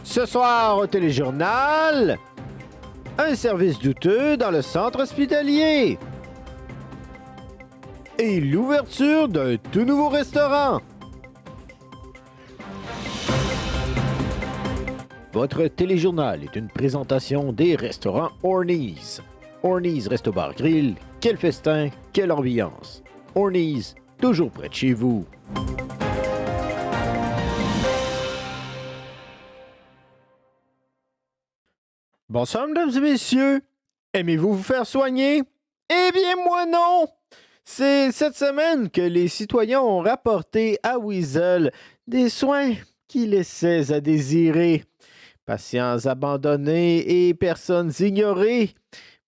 Ce soir au téléjournal, un service douteux dans le centre hospitalier et l'ouverture d'un tout nouveau restaurant. Votre téléjournal est une présentation des restaurants Orneys. Orneys Resto Bar Grill, quel festin, quelle ambiance. Orneys, toujours près de chez vous. Bonsoir, mesdames et messieurs. Aimez-vous vous faire soigner? Eh bien, moi non! C'est cette semaine que les citoyens ont rapporté à Weasel des soins qui laissaient à désirer. Patients abandonnés et personnes ignorées.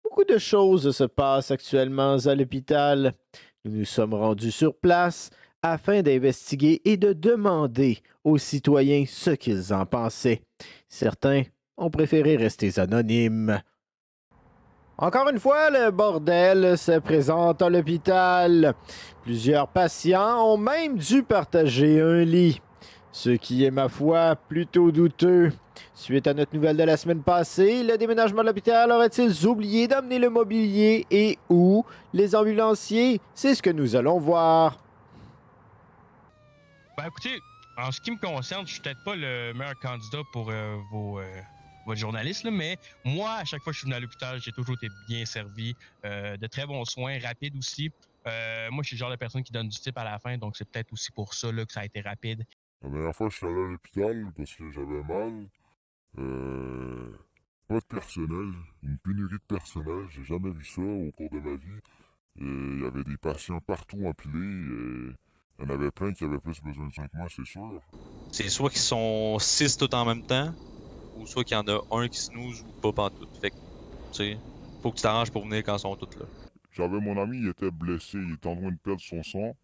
Beaucoup de choses se passent actuellement à l'hôpital. Nous nous sommes rendus sur place afin d'investiguer et de demander aux citoyens ce qu'ils en pensaient. Certains ont préféré rester anonymes. Encore une fois, le bordel se présente à l'hôpital. Plusieurs patients ont même dû partager un lit, ce qui est, ma foi, plutôt douteux. Suite à notre nouvelle de la semaine passée, le déménagement de l'hôpital aurait-il oublié d'amener le mobilier et où les ambulanciers? C'est ce que nous allons voir. Ben écoutez, en ce qui me concerne, je suis peut-être pas le meilleur candidat pour votre journaliste, là, mais moi, à chaque fois que je suis venu à l'hôpital, j'ai toujours été bien servi, de très bons soins, rapides aussi. Moi, je suis le genre de personne qui donne du type à la fin, donc c'est peut-être aussi pour ça là, que ça a été rapide. La dernière fois, je suis allé à l'hôpital parce que j'avais mal. Pas de personnel, une pénurie de personnel, j'ai jamais vu ça au cours de ma vie. Il y avait des patients partout empilés. Il y en avait plein qui avaient plus besoin de soins que moi, c'est sûr. C'est soit qu'ils sont 6 tout en même temps, ou soit qu'il y en a un qui snooze ou pas pantoute. Fait que, tu sais, faut que tu t'arranges pour venir quand ils sont tous là. J'avais mon ami, il était blessé, il était en train de perdre son sang.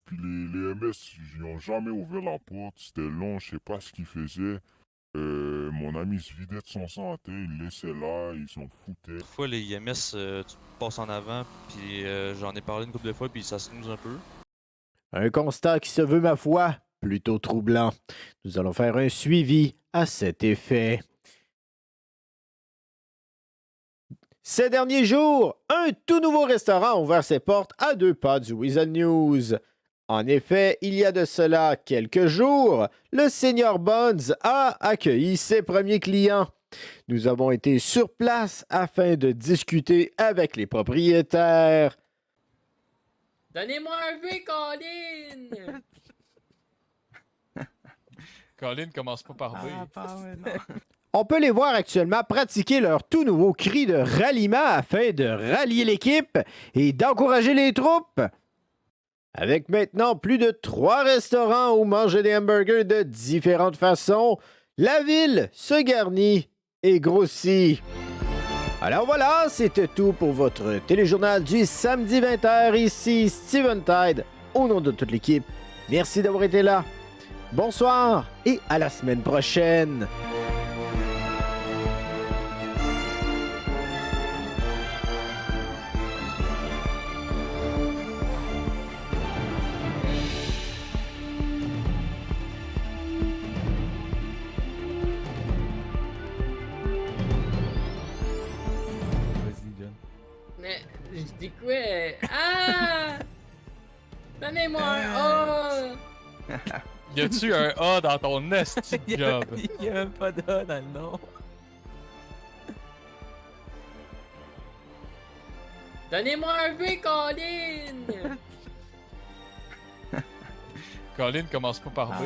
Puis les MS, ils ont jamais ouvert la porte, c'était long, je sais pas ce qu'ils faisaient. Mon ami se vidait de son sang, il le laissait là, il s'en foutait. Parfois, les IMS, tu passes en avant, puis j'en ai parlé une couple de fois, puis ça snooze un peu. Un constat qui se veut, ma foi, plutôt troublant. Nous allons faire un suivi à cet effet. Ces derniers jours, un tout nouveau restaurant a ouvert ses portes à 2 pas du Weasel News. En effet, il y a de cela quelques jours, le Seigneur Buns a accueilli ses premiers clients. Nous avons été sur place afin de discuter avec les propriétaires. Donnez-moi un V, Colin! Colin commence pas par B. On peut les voir actuellement pratiquer leur tout nouveau cri de ralliement afin de rallier l'équipe et d'encourager les troupes. Avec maintenant plus de 3 restaurants où manger des hamburgers de différentes façons, la ville se garnit et grossit. Alors voilà, c'était tout pour votre téléjournal du samedi 20h. Ici Steven Tide, au nom de toute l'équipe. Merci d'avoir été là. Bonsoir et à la semaine prochaine. Vas-y, John. Mais, je dis quoi? Ah! Donnez-moi un A! Y a-tu un A dans ton esti de job? Il y a même pas d'A dans le nom. Donnez-moi un V, Colin! Colin commence pas par B.